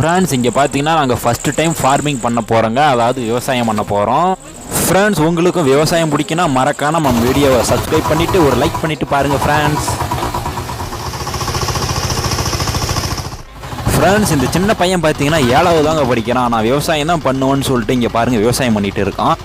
Friends இங்கே பார்த்தீங்கன்னா நாங்கள் ஃபஸ்ட்டு டைம் ஃபார்மிங் பண்ண போகிறோங்க, அதாவது விவசாயம் பண்ண போகிறோம். ஃப்ரெண்ட்ஸ் உங்களுக்கும் விவசாயம் பிடிக்குன்னா மறக்காம நம்ம வீடியோவை சப்ஸ்கிரைப் பண்ணிவிட்டு ஒரு லைக் பண்ணிவிட்டு பாருங்கள் ஃப்ரெண்ட்ஸ். ஃப்ரெண்ட்ஸ் இந்த சின்ன பையன் பார்த்தீங்கன்னா 7வது தாங்க படிக்கிறான். நான் விவசாயம் தான் பண்ணுவேன்னு சொல்லிட்டு இங்கே பாருங்கள் விவசாயம் பண்ணிகிட்டு இருக்கான்.